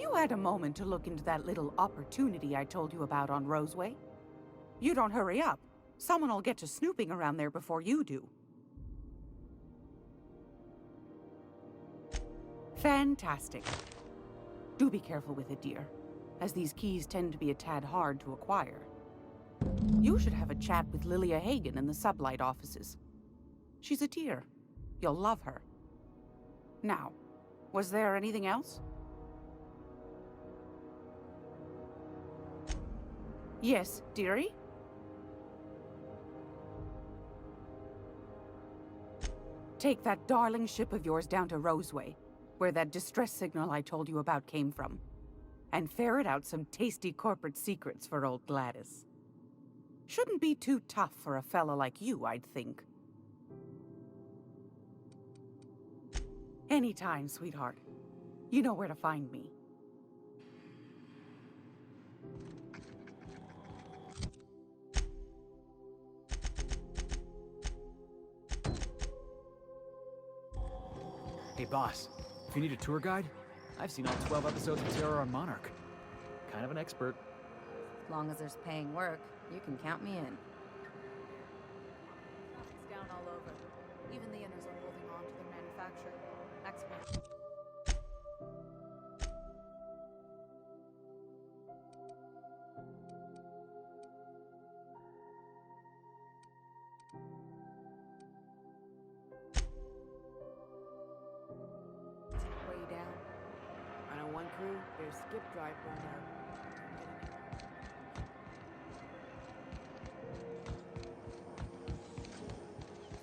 you had a moment to look into that little opportunity I told you about on Roseway? You don't hurry up, someone will get to snooping around there before you do. Fantastic. Do be careful with it, dear, as these keys tend to be a tad hard to acquire. You should have a chat with Lilia Hagen in the Sublight offices. She's a dear. You'll love her. Now, was there anything else? Yes, dearie? Take that darling ship of yours down to Roseway, where that distress signal I told you about came from, and ferret out some tasty corporate secrets for old Gladys. Shouldn't be too tough for a fella like you, I'd think. Anytime, sweetheart. You know where to find me. Hey boss, if you need a tour guide, I've seen all 12 episodes of Terror on Monarch. Kind of an expert. As long as there's paying work, you can count me in. Traffic's down all over. Even the inners are holding on to their manufacturer. Export. Way down. I know one crew, their skip drive burned out.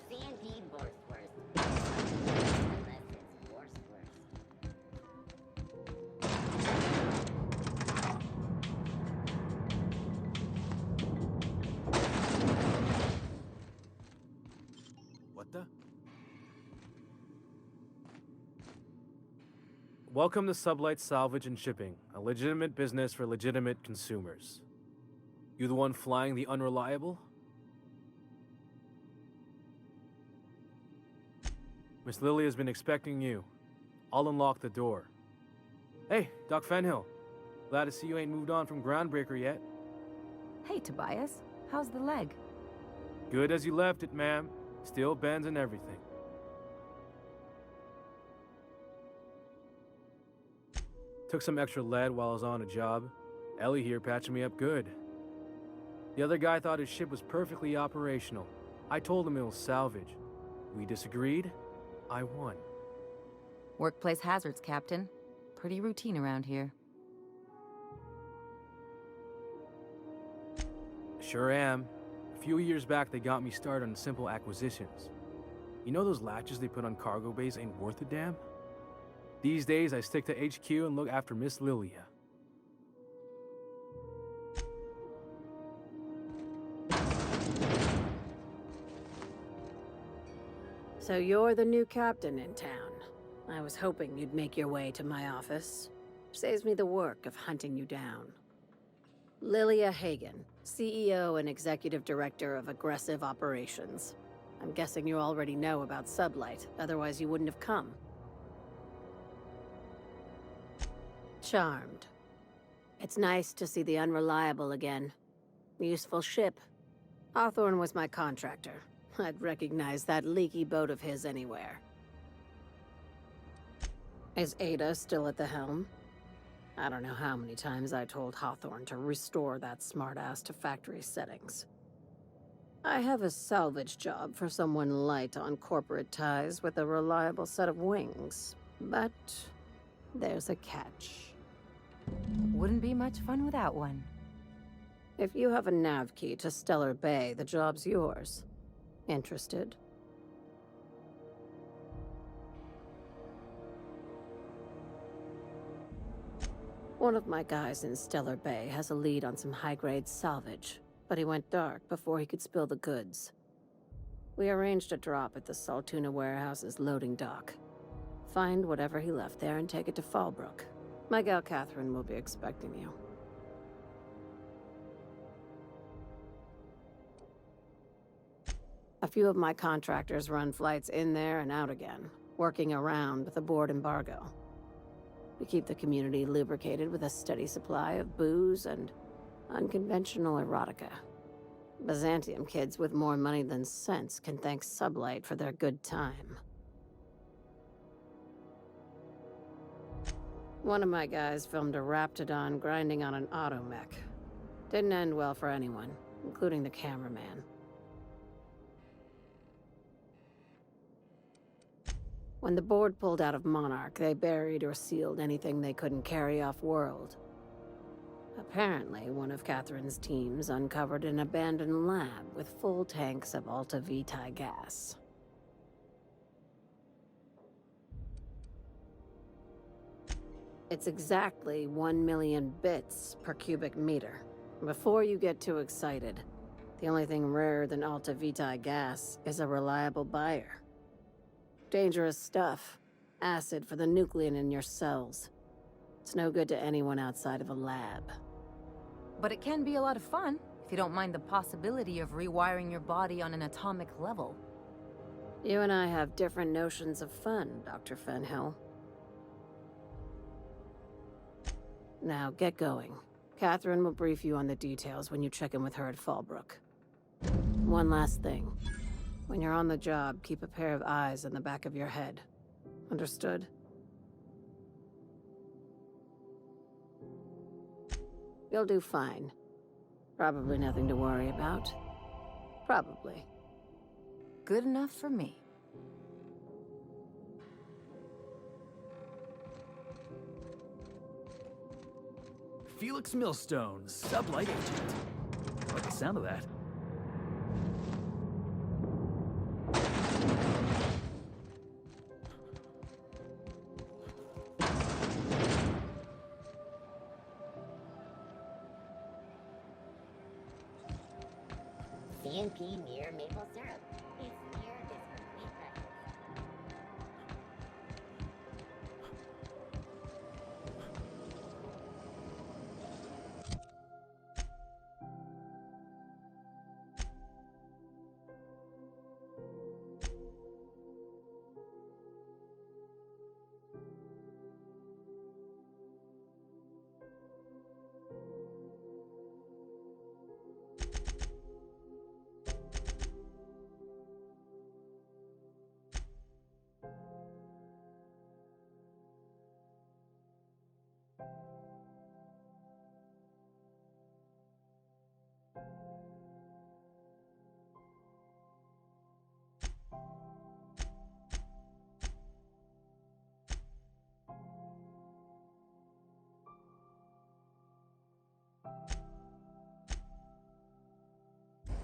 Sandy Borsworth. Unless it's Borsworth. What the? Welcome to Sublight Salvage and Shipping, a legitimate business for legitimate consumers. You the one flying the unreliable? Miss Lily has been expecting you. I'll unlock the door. Hey, Doc Fenhill. Glad to see you ain't moved on from Groundbreaker yet. Hey, Tobias. How's the leg? Good as you left it, ma'am. Still bends and everything. Took some extra lead while I was on a job. Ellie here patching me up good. The other guy thought his ship was perfectly operational. I told him it was salvage. We disagreed. I won. Workplace hazards, Captain. Pretty routine around here. Sure am. A few years back, they got me started on simple acquisitions. You know those latches they put on cargo bays ain't worth a damn? These days, I stick to HQ and look after Miss Lilia. So you're the new captain in town. I was hoping you'd make your way to my office. Saves me the work of hunting you down. Lilia Hagen, CEO and Executive Director of Aggressive Operations. I'm guessing you already know about Sublight, otherwise you wouldn't have come. Charmed. It's nice to see the Unreliable again. Useful ship. Hawthorne was my contractor. I'd recognize that leaky boat of his anywhere. Is Ada still at the helm? I don't know how many times I told Hawthorne to restore that smartass to factory settings. I have a salvage job for someone light on corporate ties with a reliable set of wings, but there's a catch. Wouldn't be much fun without one. If you have a nav key to Stellar Bay, the job's yours. Interested? One of my guys in Stellar Bay has a lead on some high-grade salvage, but he went dark before he could spill the goods. We arranged a drop at the Saltuna warehouse's loading dock. Find whatever he left there and take it to Fallbrook. My gal Catherine will be expecting you. A few of my contractors run flights in there and out again, working around the board embargo. We keep the community lubricated with a steady supply of booze and unconventional erotica. Byzantium kids with more money than sense can thank Sublight for their good time. One of my guys filmed a Raptidon grinding on an automech. Didn't end well for anyone, including the cameraman. When the board pulled out of Monarch, they buried or sealed anything they couldn't carry off-world. Apparently, one of Catherine's teams uncovered an abandoned lab with full tanks of Alta Vitae gas. It's exactly 1 million bits per cubic meter. Before you get too excited, the only thing rarer than Alta Vitae gas is a reliable buyer. Dangerous stuff. Acid for the nucleon in your cells. It's no good to anyone outside of a lab. But it can be a lot of fun, if you don't mind the possibility of rewiring your body on an atomic level. You and I have different notions of fun, Dr. Fenhill. Now, get going. Catherine will brief you on the details when you check in with her at Fallbrook. One last thing. When you're on the job, keep a pair of eyes in the back of your head. Understood? You'll do fine. Probably nothing to worry about. Probably. Good enough for me. Felix Millstone, Sublight Agent. I like the sound of that. CNP near maple syrup. It's near this complete breakfast.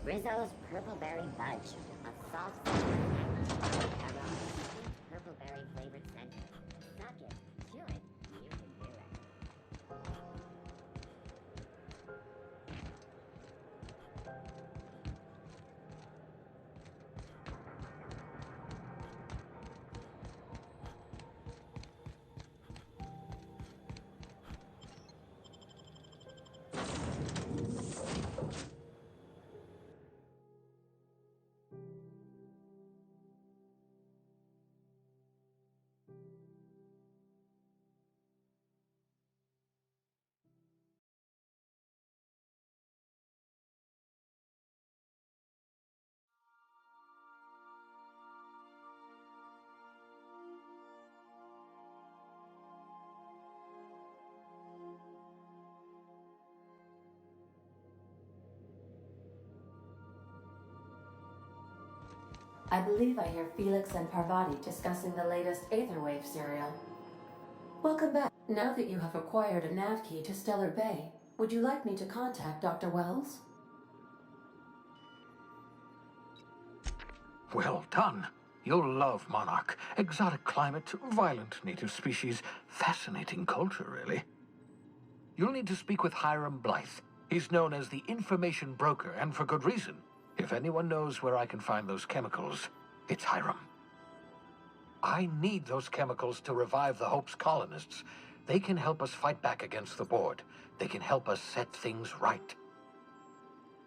Rizzo's Purpleberry Budge, a soft purpleberry flavored scent. Suck it, chew it, you can do it. I believe I hear Felix and Parvati discussing the latest Aetherwave serial. Welcome back. Now that you have acquired a nav key to Stellar Bay, would you like me to contact Dr. Wells? Well done. You'll love Monarch. Exotic climate, violent native species, fascinating culture, really. You'll need to speak with Hiram Blythe. He's known as the information broker, and for good reason. If anyone knows where I can find those chemicals, it's Hiram. I need those chemicals to revive the Hope's colonists. They can help us fight back against the Board. They can help us set things right.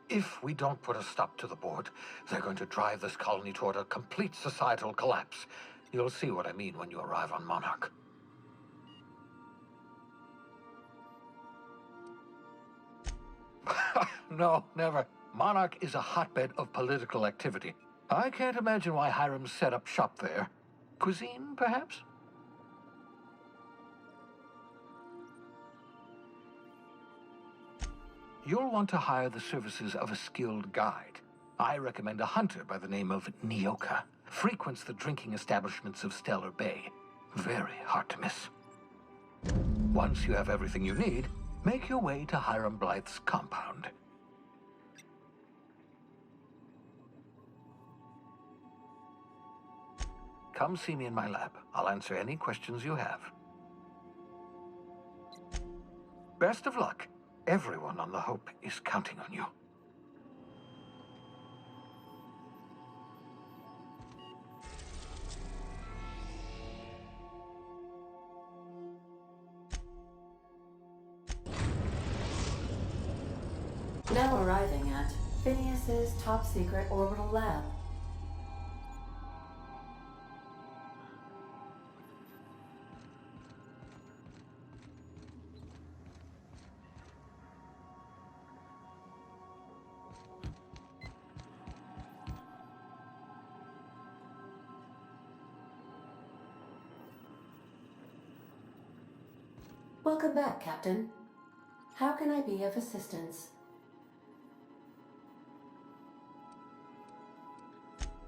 If we don't put a stop to the Board, they're going to drive this colony toward a complete societal collapse. You'll see what I mean when you arrive on Monarch. No, never. Monarch is a hotbed of political activity. I can't imagine why Hiram set up shop there. Cuisine, perhaps? You'll want to hire the services of a skilled guide. I recommend a hunter by the name of Nyoka. Frequents the drinking establishments of Stellar Bay. Very hard to miss. Once you have everything you need, make your way to Hiram Blythe's compound. Come see me in my lab. I'll answer any questions you have. Best of luck. Everyone on the Hope is counting on you. Now arriving at Phineas's top-secret orbital lab. Welcome back, Captain. How can I be of assistance?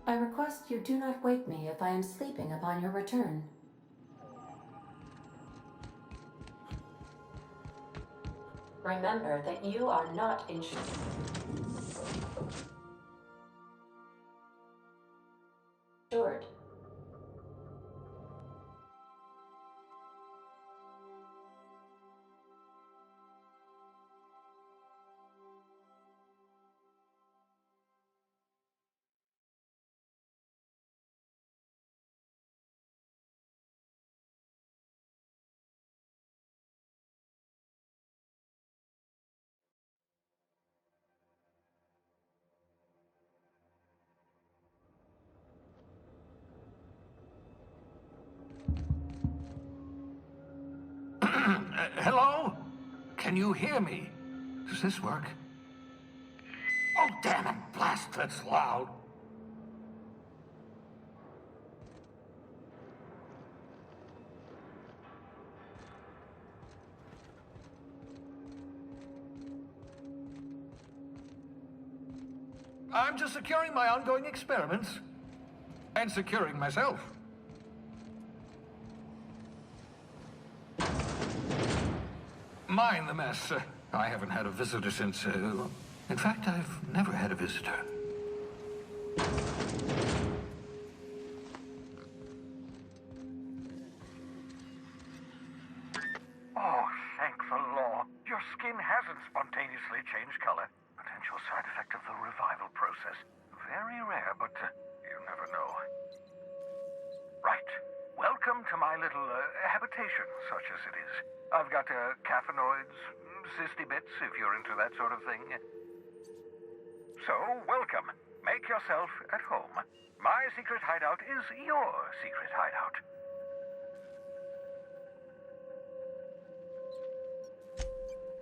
I request you do not wake me if I am sleeping upon your return. Remember that you are not insured. Hello? Can you hear me? Does this work? Oh, damn it! Blast, that's loud. I'm just securing my ongoing experiments. And securing myself. Mind the mess. I haven't had a visitor since, in fact, I've never had a visitor. Oh, thank the law. Your skin hasn't spontaneously changed color. Potential side effect of the revival process. Very rare, but you never know. Right. Welcome to my little habitation, such as it is. I've got caffeinoids, cysty bits, if you're into that sort of thing. So, welcome. Make yourself at home. My secret hideout is your secret hideout.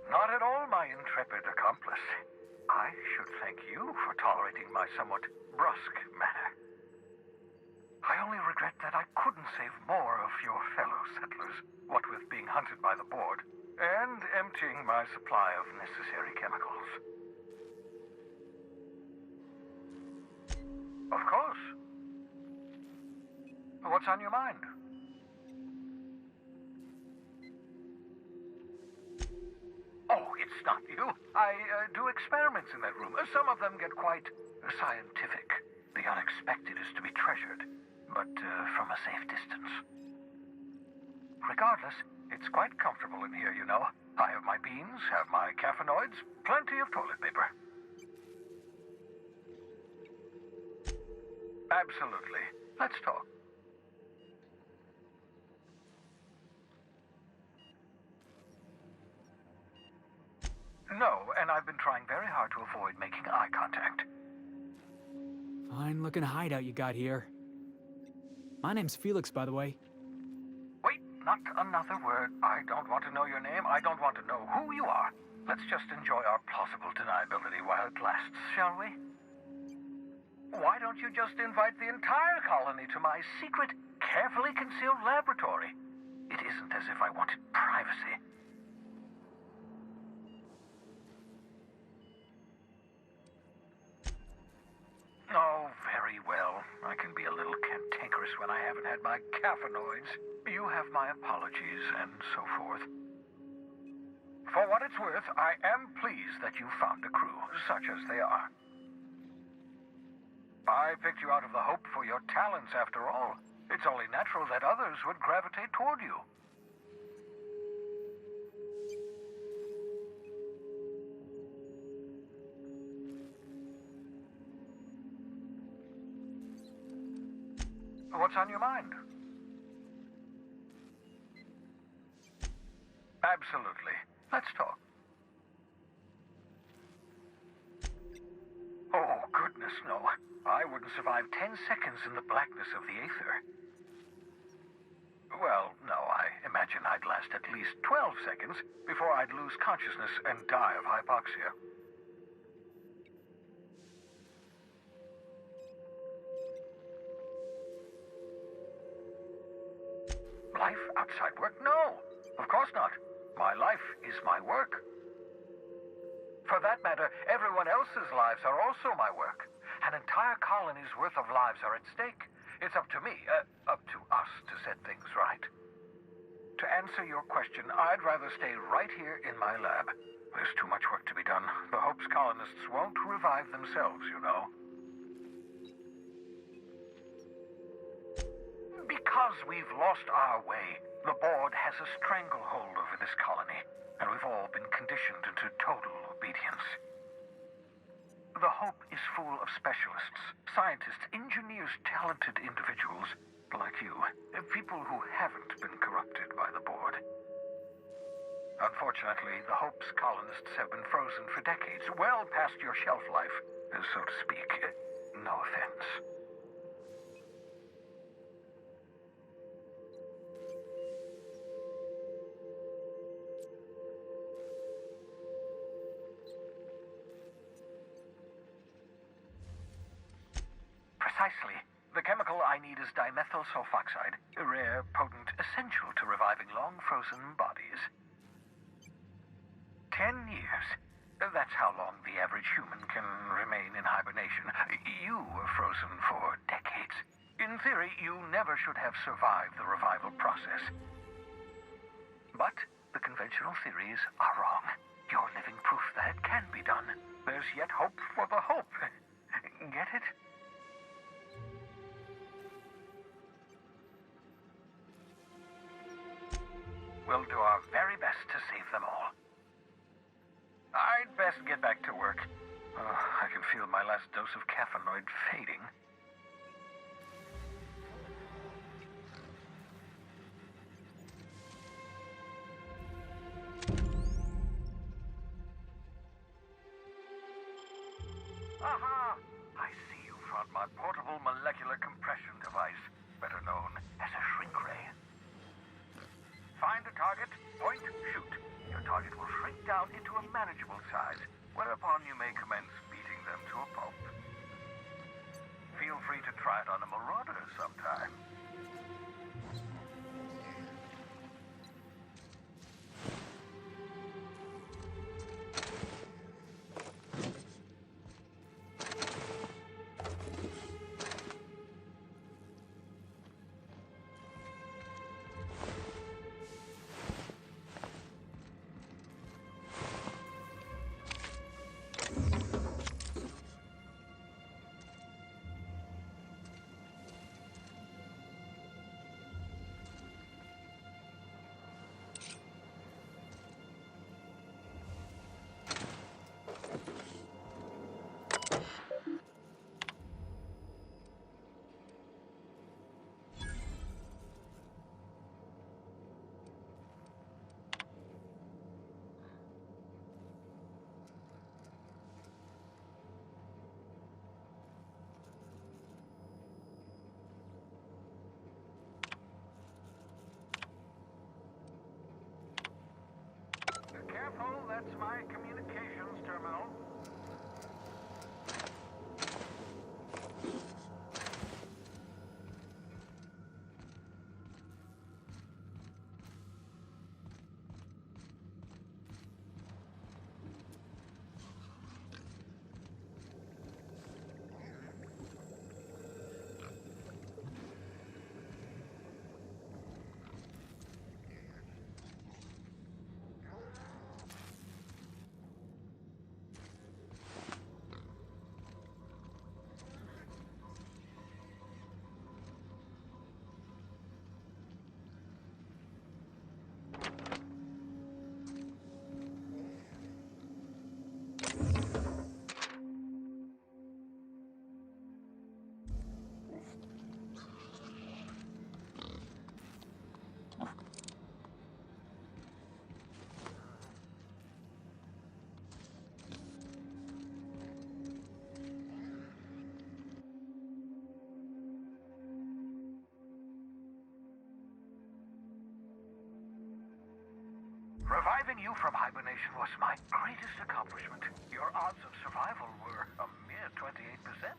Not at all, my intrepid accomplice. I should thank you for tolerating my somewhat brusque manner. I only regret that I couldn't save more of your fellow settlers, what with being hunted by the board, and emptying my supply of necessary chemicals. Of course. What's on your mind? Oh, it's not you. I do experiments in that room. Some of them get quite scientific. The unexpected is to be treasured, but from a safe distance. Regardless, it's quite comfortable in here, you know. I have my beans, have my caffeinoids, plenty of toilet paper. Absolutely. Let's talk. No, and I've been trying very hard to avoid making eye contact. Fine-looking hideout you got here. My name's Felix, by the way. Wait, not another word. I don't want to know your name. I don't want to know who you are. Let's just enjoy our plausible deniability while it lasts, shall we? Why don't you just invite the entire colony to my secret, carefully concealed laboratory? It isn't as if I wanted privacy. Oh, very well. I can be a little cantankerous when I haven't had my caffeinoids. You have my apologies, and so forth. For what it's worth, I am pleased that you found a crew, such as they are. I picked you out of the hope for your talents, after all. It's only natural that others would gravitate toward you. What's on your mind? Absolutely. Let's talk. Oh, goodness, no. I wouldn't survive 10 seconds in the blackness of the aether. Well, no, I imagine I'd last at least 12 seconds before I'd lose consciousness and die of hypoxia. Life outside work? No, of course not. My life is my work. For that matter, everyone else's lives are also my work. An entire colony's worth of lives are at stake. It's up to me, up to us to set things right. To answer your question, I'd rather stay right here in my lab. There's too much work to be done. The Hope's colonists won't revive themselves, you know. Because we've lost our way, the board has a stranglehold over this colony, and we've all been conditioned into total obedience. The Hope is full of specialists, scientists, engineers, talented individuals like you, people who haven't been corrupted by the board. Unfortunately, the Hope's colonists have been frozen for decades, well past your shelf life, so to speak. No offense. Precisely. The chemical I need is dimethyl sulfoxide, a rare, potent, essential to reviving long-frozen bodies. 10 years. That's how long the average human can remain in hibernation. You were frozen for decades. In theory, you never should have survived the revival process. But the conventional theories are wrong. You're living proof that it can be done. There's yet hope for the Hope. Get it? We'll do our very best to save them all. I'd best get back to work. I can feel my last dose of caffeinoid fading. Aha! I see you found my portable molecular compression device, better known as a shrink ray. Find a target, point, shoot. Your target will shrink down into a manageable size, whereupon you may commence beating them to a pulp. Feel free to try it on a marauder sometime. Saving you from hibernation was my greatest accomplishment. Your odds of survival were a mere 28%.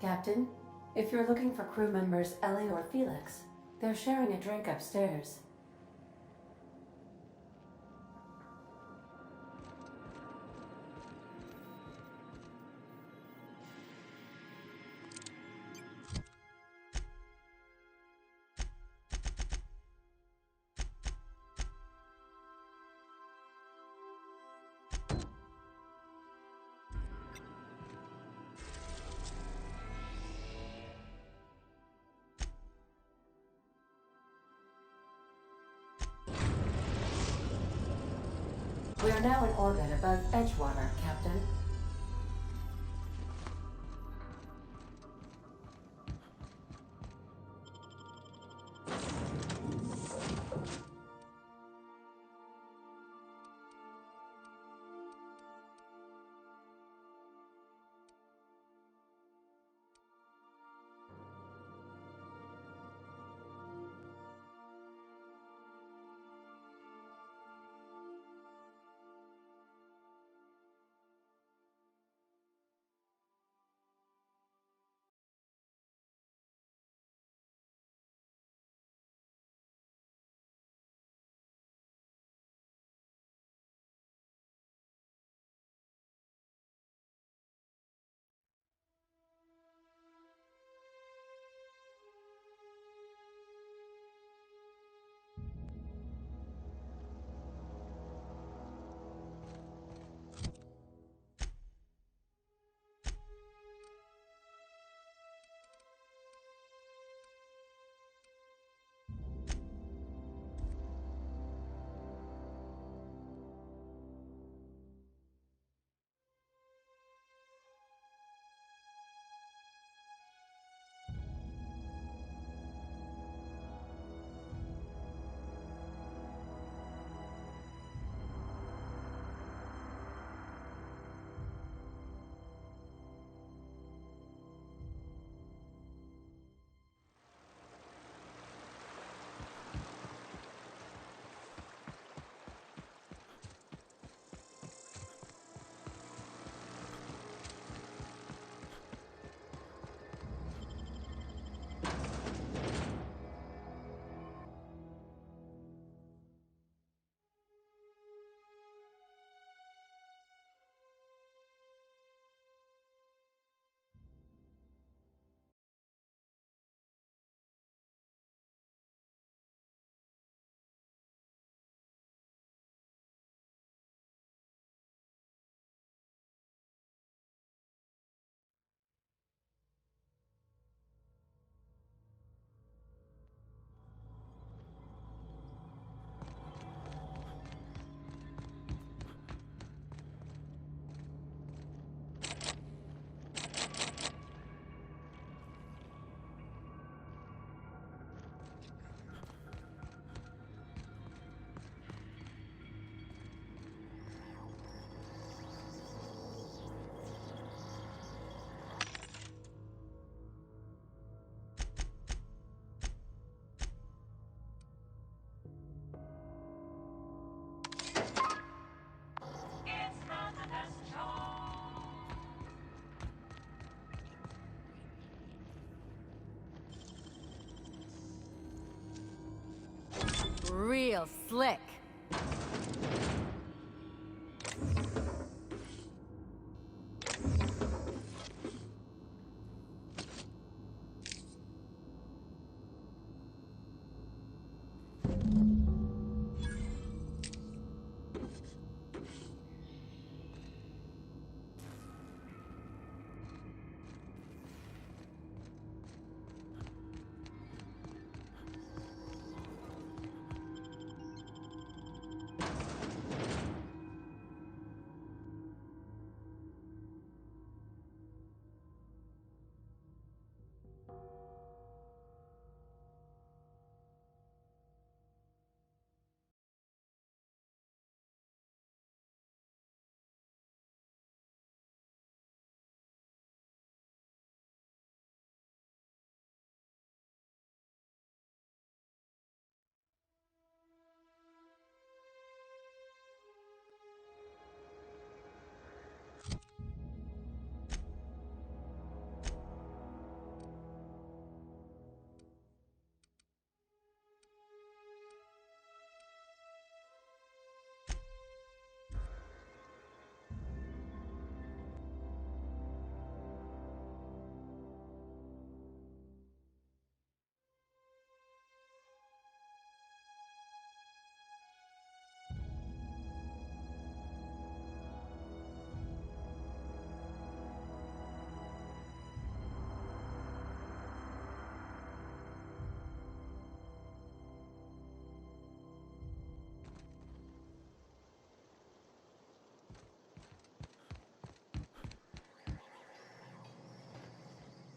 Captain, if you're looking for crew members Ellie or Felix, they're sharing a drink upstairs. We are now in orbit above Edgewater, Captain. Real slick.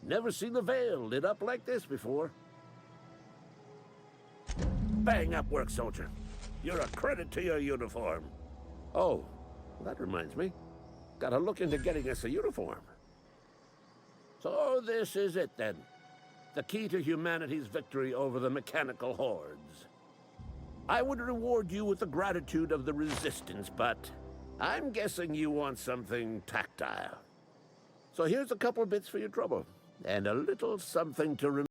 Never seen the Vale lit up like this before. Bang up work, soldier. You're a credit to your uniform. Oh, that reminds me. Gotta look into getting us a uniform. So this is it then. The key to humanity's victory over the mechanical hordes. I would reward you with the gratitude of the Resistance, but I'm guessing you want something tactile. So here's a couple bits for your trouble, and a little something to remember.